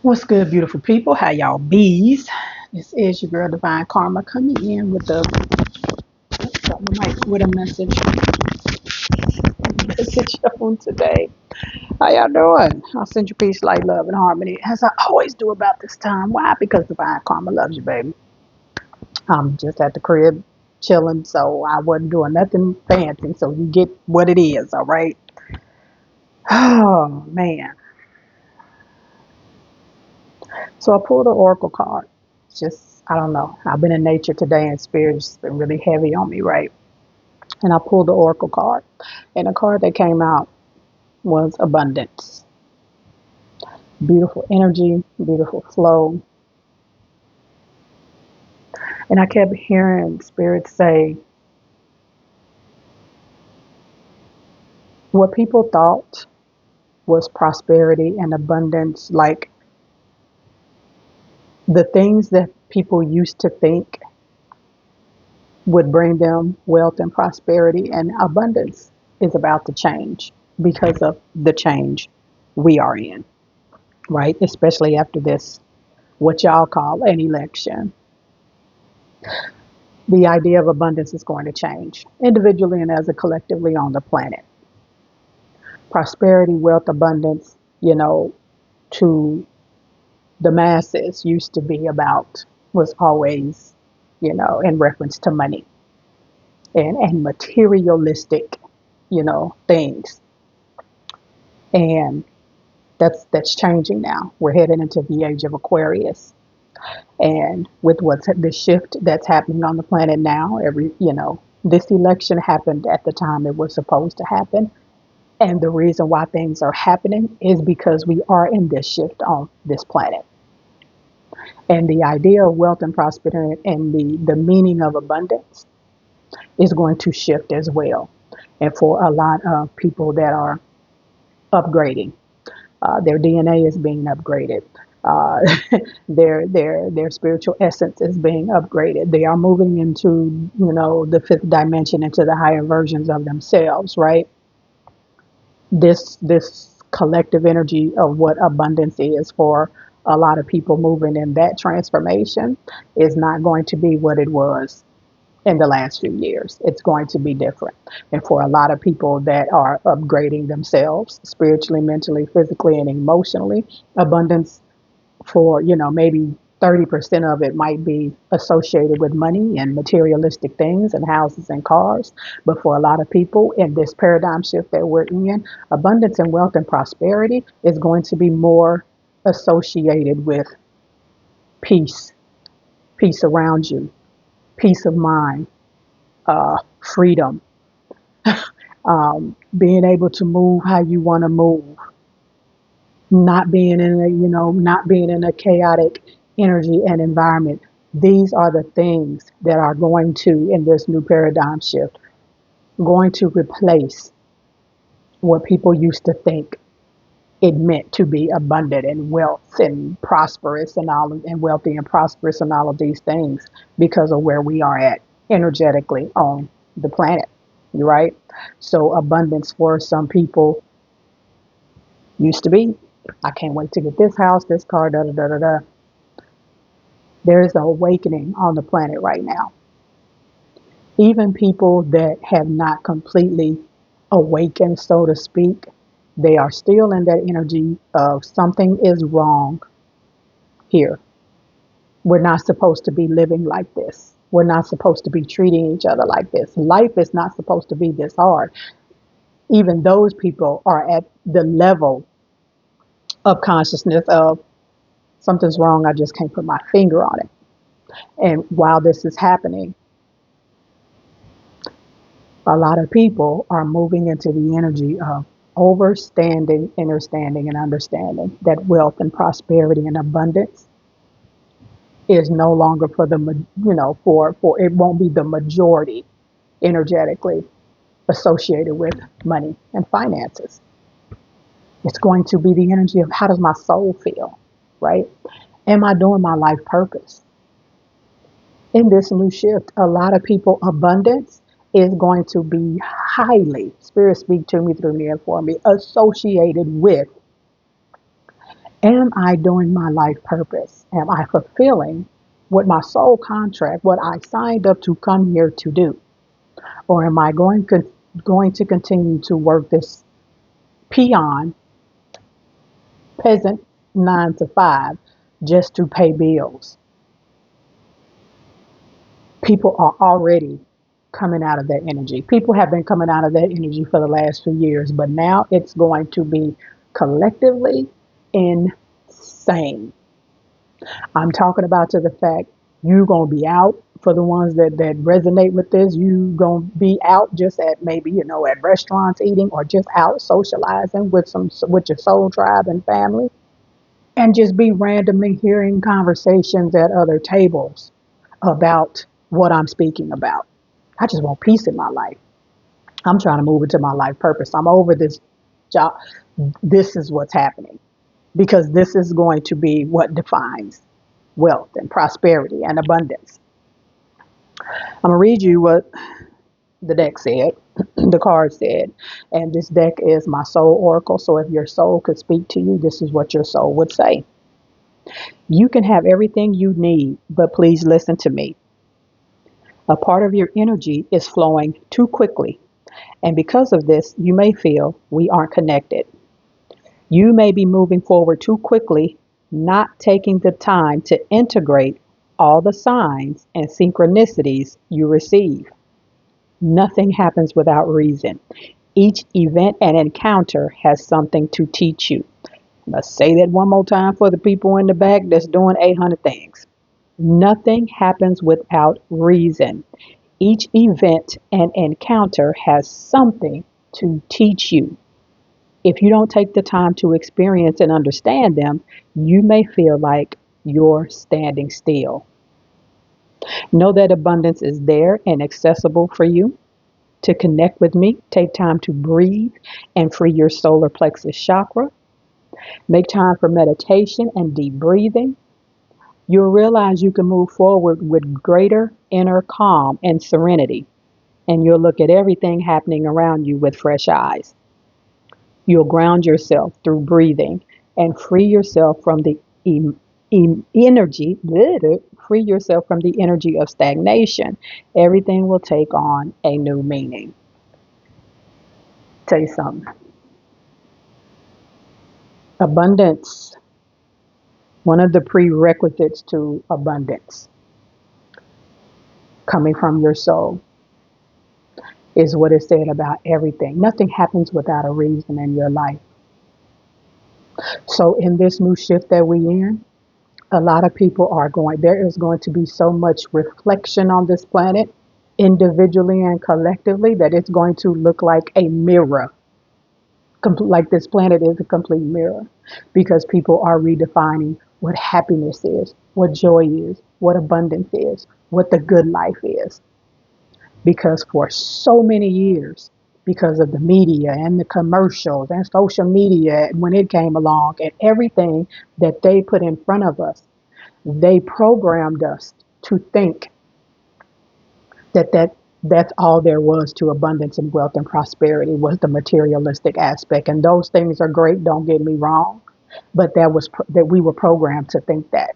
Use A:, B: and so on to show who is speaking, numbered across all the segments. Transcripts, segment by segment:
A: What's good, beautiful people? How y'all bees? This is your girl Divine Karma coming in with with a message on today. How y'all doing? I'll send you peace, light, love, and harmony as I always do about this time. Why? Because Divine Karma loves you, baby. I'm just at the crib chilling, so I wasn't doing nothing fancy. So you get what it is, all right? Oh man. So I pulled the Oracle card. It's just, I don't know. I've been in nature today and spirit's been really heavy on me, right? And I pulled the Oracle card. And the card that came out was abundance. Beautiful energy, beautiful flow. And I kept hearing spirit say what people thought was prosperity and abundance, like the things that people used to think would bring them wealth and prosperity and abundance is about to change because of the change we are in, right? Especially after this, what y'all call an election. The idea of abundance is going to change individually and as a collectively on the planet. Prosperity, wealth, abundance, to the masses used to be about, was always, in reference to money and materialistic, things. And that's changing now. We're heading into the age of Aquarius. And with what's the shift that's happening on the planet now, this election happened at the time it was supposed to happen. And the reason why things are happening is because we are in this shift on this planet. And the idea of wealth and prosperity and the meaning of abundance is going to shift as well. And for a lot of people that are upgrading, their DNA is being upgraded. Uh, their spiritual essence is being upgraded. They are moving into the fifth dimension, into the higher versions of themselves. Right. This collective energy of what abundance is for a lot of people moving in that transformation is not going to be what it was in the last few years. It's going to be different. And for a lot of people that are upgrading themselves spiritually, mentally, physically, and emotionally, abundance for, maybe 30% of it might be associated with money and materialistic things and houses and cars. But for a lot of people in this paradigm shift that we're in, abundance and wealth and prosperity is going to be more associated with peace, peace around you, peace of mind, freedom, being able to move how you want to move, not being in a chaotic energy and environment. These are the things that are going to, in this new paradigm shift, going to replace what people used to think it meant to be abundant and wealth and prosperous and wealthy and prosperous and all of these things because of where we are at energetically on the planet, right? So abundance for some people used to be, I can't wait to get this house, this car, da da da da da. There is an awakening on the planet right now. Even people that have not completely awakened, so to speak, they are still in that energy of something is wrong here. We're not supposed to be living like this. We're not supposed to be treating each other like this. Life is not supposed to be this hard. Even those people are at the level of consciousness of something's wrong. I just can't put my finger on it. And while this is happening, a lot of people are moving into the energy of overstanding, understanding, and understanding that wealth and prosperity and abundance is no longer for the, for it won't be the majority energetically associated with money and finances. It's going to be the energy of how does my soul feel, right? Am I doing my life purpose? In this new shift, a lot of people, abundance is going to be highly, spirit speak to me through me and for me, associated with Am I doing my life purpose? Am I fulfilling what my soul contract, what I signed up to come here to do? Or am I going to continue to work this peon, peasant 9 to 5 just to pay bills? People are already coming out of that energy. People have been coming out of that energy for the last few years, but now it's going to be collectively insane. I'm talking about to the fact you're going to be out. For the ones that resonate with this, you going to be out just at maybe, at restaurants eating, or just out socializing with your soul tribe and family, and just be randomly hearing conversations at other tables about what I'm speaking about. I just want peace in my life. I'm trying to move into my life purpose. I'm over this job. This is what's happening, because this is going to be what defines wealth and prosperity and abundance. I'm going to read you what the deck said, the card said, and this deck is my soul oracle. So if your soul could speak to you, this is what your soul would say. You can have everything you need, but please listen to me. A part of your energy is flowing too quickly, and because of this, you may feel we aren't connected. You may be moving forward too quickly, not taking the time to integrate all the signs and synchronicities you receive. Nothing happens without reason. Each event and encounter has something to teach you. Let's say that one more time for the people in the back that's doing 800 things. Nothing happens without reason. Each event and encounter has something to teach you. If you don't take the time to experience and understand them, you may feel like you're standing still. Know that abundance is there and accessible for you. To connect with me, take time to breathe and free your solar plexus chakra. Make time for meditation and deep breathing. You'll realize you can move forward with greater inner calm and serenity, and you'll look at everything happening around you with fresh eyes. You'll ground yourself through breathing and free yourself from the energy, free yourself from the energy of stagnation. Everything will take on a new meaning. Tell you something. Abundance, one of the prerequisites to abundance coming from your soul, is what is said about everything. Nothing happens without a reason in your life. So in this new shift that we in, a lot of people there is going to be so much reflection on this planet, individually and collectively, that it's going to look like a mirror. Like this planet is a complete mirror, because people are redefining what happiness is, what joy is, what abundance is, what the good life is. Because for so many years, because of the media and the commercials and social media, when it came along, and everything that they put in front of us, they programmed us to think that's all there was to abundance and wealth and prosperity, was the materialistic aspect. And those things are great, don't get me wrong, but that we were programmed to think that.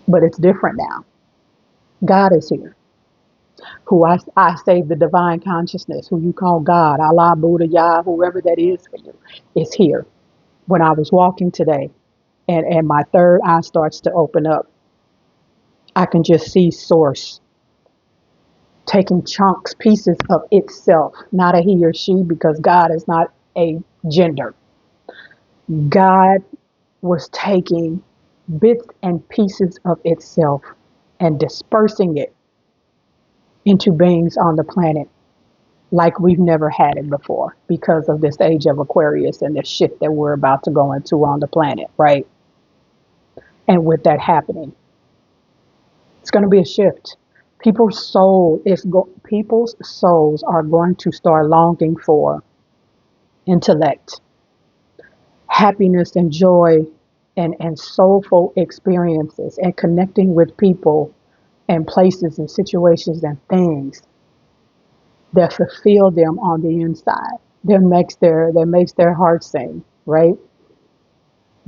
A: But it's different now. God is here, who I say the divine consciousness, who you call God, Allah, Buddha, Yah, whoever that is for you, is here. When I was walking today, and my third eye starts to open up, I can just see Source taking chunks, pieces of itself, not a he or she, because God is not a gender. God was taking bits and pieces of itself and dispersing it into beings on the planet like we've never had it before, because of this age of Aquarius and the shift that we're about to go into on the planet, right? And with that happening, it's going to be a shift. People's souls are going to start longing for intellect, happiness and joy, and soulful experiences, and connecting with people and places and situations and things that fulfill them on the inside, that makes their heart sing, right?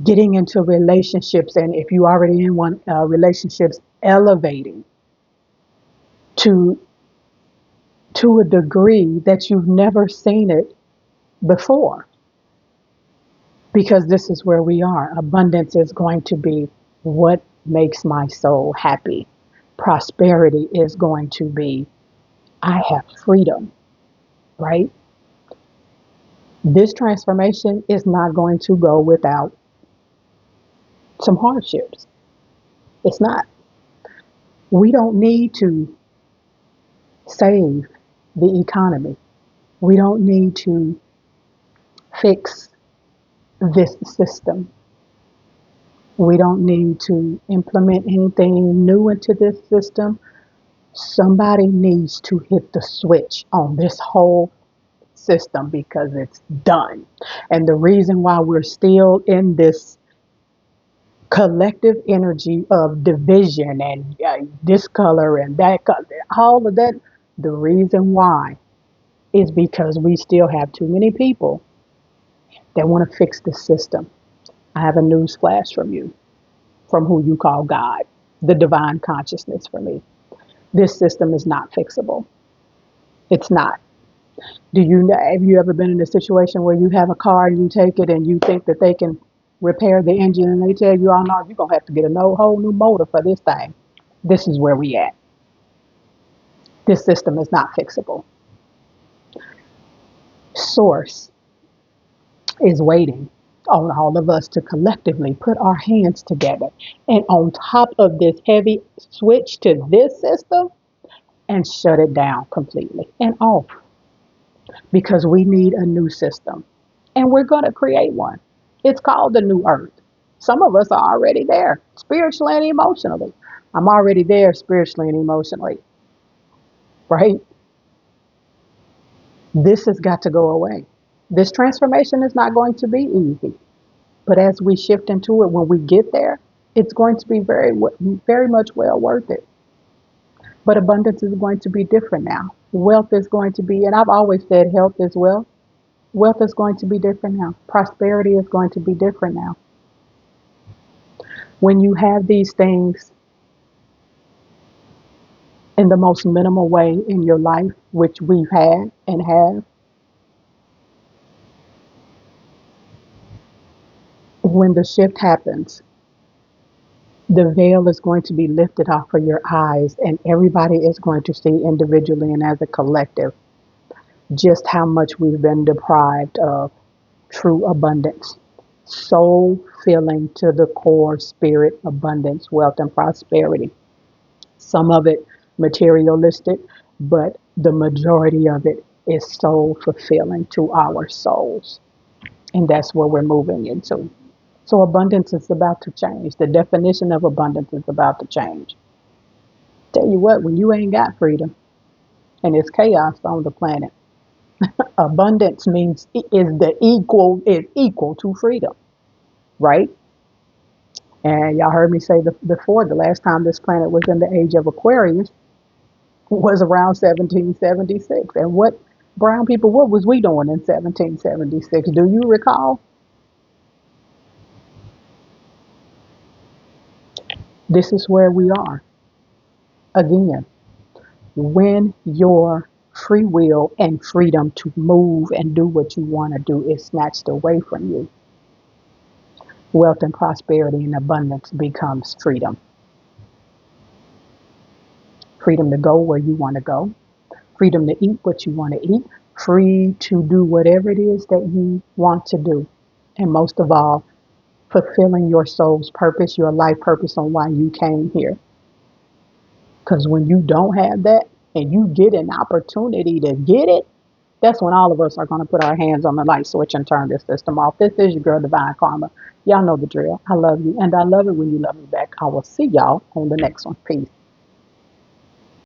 A: getting into relationships, and if you already in one, relationships, elevating to a degree that you've never seen it before, because this is where we are. Abundance is going to be what makes my soul happy. Prosperity is going to be, I have freedom, right? This transformation is not going to go without some hardships. It's not. We don't need to save the economy. We don't need to fix this system. We don't need to implement anything new into this system. Somebody needs to hit the switch on this whole system because it's done. And the reason why we're still in this collective energy of division and this color and that color, all of that, the reason why is because we still have too many people that want to fix the system. I have a news flash from you, from who you call God, the divine consciousness for me. This system is not fixable. It's not. Have you ever been in a situation where you have a car and you take it and you think that they can repair the engine and they tell you, oh no, you're going to have to get a whole new motor for this thing? This is where we at. This system is not fixable. Source is waiting on all of us to collectively put our hands together and on top of this heavy switch to this system and shut it down completely and off, because we need a new system and we're going to create one. It's called the new earth. Some of us are already there spiritually and emotionally. I'm already there spiritually and emotionally, right? This has got to go away. This transformation is not going to be easy. But as we shift into it, when we get there, it's going to be very much well worth it. But abundance is going to be different now. Wealth is going to be, and I've always said health is wealth. Wealth is going to be different now. Prosperity is going to be different now. When you have these things in the most minimal way in your life, which we've had and have, when the shift happens, the veil is going to be lifted off of your eyes, and everybody is going to see individually and as a collective just how much we've been deprived of true abundance. Soul filling to the core, spirit, abundance, wealth, and prosperity. Some of it materialistic, but the majority of it is soul fulfilling to our souls. And that's where we're moving into. So abundance is about to change. The definition of abundance is about to change. Tell you what, when you ain't got freedom and it's chaos on the planet, abundance means is equal to freedom, right? And y'all heard me say before, the last time this planet was in the age of Aquarius was around 1776. And what brown people, what was we doing in 1776? Do you recall? This is where we are again. When your free will and freedom to move and do what you want to do is snatched away from you, wealth and prosperity and abundance becomes freedom. Freedom to go where you want to go, freedom to eat what you want to eat, free to do whatever it is that you want to do. And most of all, fulfilling your soul's purpose, your life purpose on why you came here. Because when you don't have that and you get an opportunity to get it, that's when all of us are going to put our hands on the light switch and turn this system off. This is your girl, Divine Karma. Y'all know the drill. I love you, and I love it when you love me back. I will see y'all on the next one. Peace.